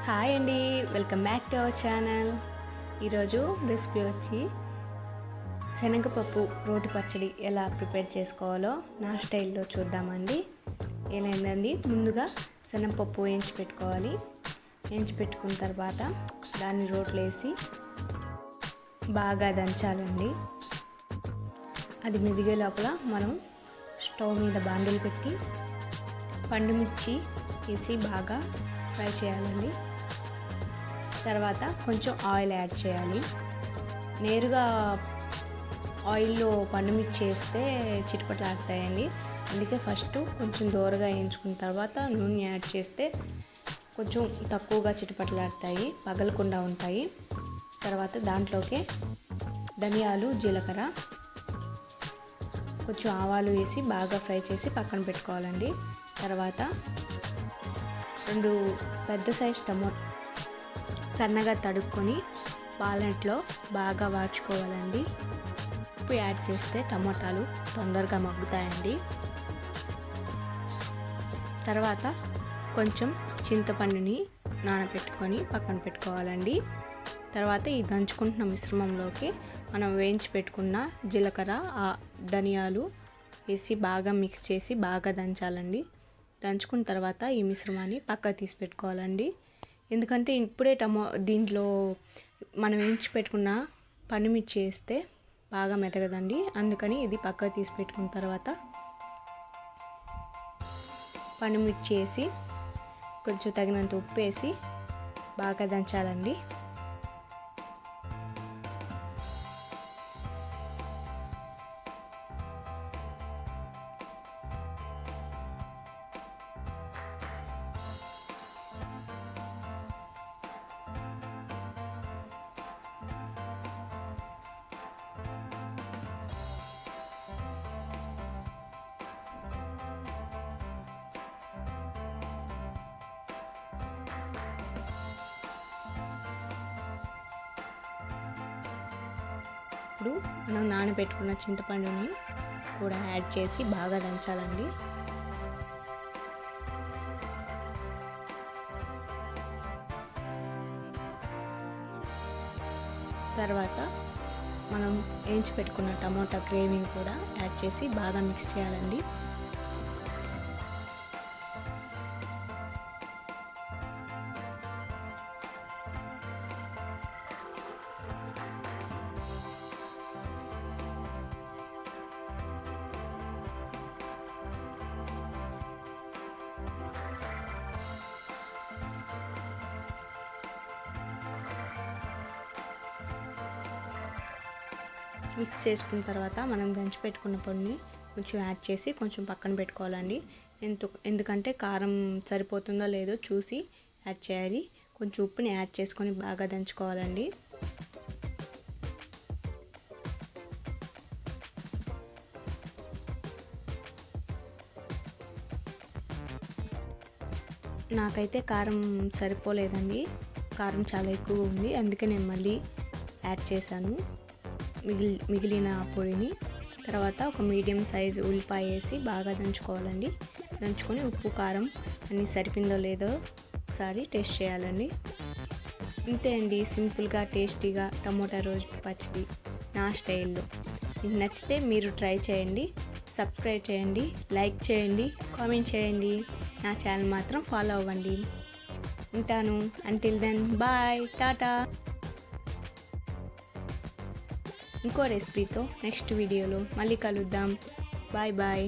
Hi అండి, welcome back to our channel. ఈరోజు recipe వచ్చి శనగపప్పు రోటి పచ్చడి ఎలా ప్రిపేర్ చేసుకోవాలో నా స్టైల్లో చూద్దామండి. ఏమైందండి, ముందుగా శనగపప్పు వేయించి పెట్టుకోవాలి. వేయించి పెట్టుకున్న తర్వాత దాన్ని రోట్లో వేసి బాగా దంచాలండి. అది మెదిగే లోపల మనం స్టవ్ మీద బాండిల్ పెట్టి పండుమిర్చి వేసి బాగా ఫ్రై చేయాలండి. తర్వాత కొంచెం ఆయిల్ యాడ్ చేయాలి. నేరుగా ఆయిల్లో పండుమిర్చి వేస్తే చిటపటలాడతాయండి. అందుకే ఫస్ట్ కొంచెం దూరగా వేయించుకున్న తర్వాత నూనె యాడ్ చేస్తే కొంచెం తక్కువగా చిటపటలాడతాయి, పగలకుండా ఉంటాయి. తర్వాత దాంట్లోకి ధనియాలు, జీలకర్ర, కొంచెం ఆవాలు వేసి బాగా ఫ్రై చేసి పక్కన పెట్టుకోవాలండి. తర్వాత 2 పెద్ద సైజ్ టమోటా సన్నగా తడుక్కొని పాలెంట్లో బాగా వాడ్చుకోవాలండి. ఉప్పు యాడ్ చేస్తే టమోటాలు తొందరగా మగ్గుతాయండి. తర్వాత కొంచెం చింతపండుని నానబెట్టుకొని పక్కన పెట్టుకోవాలండి. తర్వాత ఈ దంచుకుంటున్న మిశ్రమంలోకి మనం వేయించి పెట్టుకున్న జీలకర్ర, ధనియాలు వేసి బాగా మిక్స్ చేసి బాగా దంచాలండి. దంచుకున్న తర్వాత ఈ మిశ్రమాన్ని పక్కకు తీసి పెట్టుకోవాలండి. ఎందుకంటే ఇప్పుడే దీంట్లో మనం వేయించి పెట్టుకున్న పండుమిర్చి వేస్తే బాగా మెతగదండి. అందుకని ఇది పక్కకు తీసి పెట్టుకున్న తర్వాత పండుమిర్చి వేసి కొంచెం తగినంత ఉప్పు వేసి బాగా దంచాలండి. ఇప్పుడు మనం నానబెట్టుకున్న చింతపండుని కూడా యాడ్ చేసి బాగా దంచాలండి. తర్వాత మనం వేయించి పెట్టుకున్న టమోటా గ్రేవీని కూడా యాడ్ చేసి బాగా మిక్స్ చేయాలండి. మిక్స్ చేసుకున్న తర్వాత మనం దంచి పెట్టుకున్న పొడిని కొంచెం యాడ్ చేసి కొంచెం పక్కన పెట్టుకోవాలండి. ఎందుకంటే కారం సరిపోతుందో లేదో చూసి యాడ్ చేయాలి. కొంచెం ఉప్పుని యాడ్ చేసుకొని బాగా దంచుకోవాలండి. నాకైతే కారం సరిపోలేదండి, కారం చాలా ఎక్కువ ఉంది. అందుకే నేను మళ్ళీ యాడ్ చేశాను మిగిలిన పొడిని. తర్వాత ఒక మీడియం సైజు ఉల్లిపాయ వేసి బాగా దంచుకోవాలండి. దంచుకొని ఉప్పు, కారం అన్నీ సరిపోయిందో లేదో ఒకసారి టేస్ట్ చేయాలండి. ఇంతే అండి, సింపుల్గా టేస్టీగా టమోటా రోటి పచ్చడి నా స్టైల్లో. మీకు నచ్చితే మీరు ట్రై చేయండి, సబ్స్క్రైబ్ చేయండి, లైక్ చేయండి, కామెంట్ చేయండి. నా ఛానల్ మాత్రం ఫాలో అవ్వండి. ఉంటాను. Until then bye, tata. ఇంకో రెసిపీతో నెక్స్ట్ వీడియోలో మళ్ళీ కలుద్దాం. Bye bye.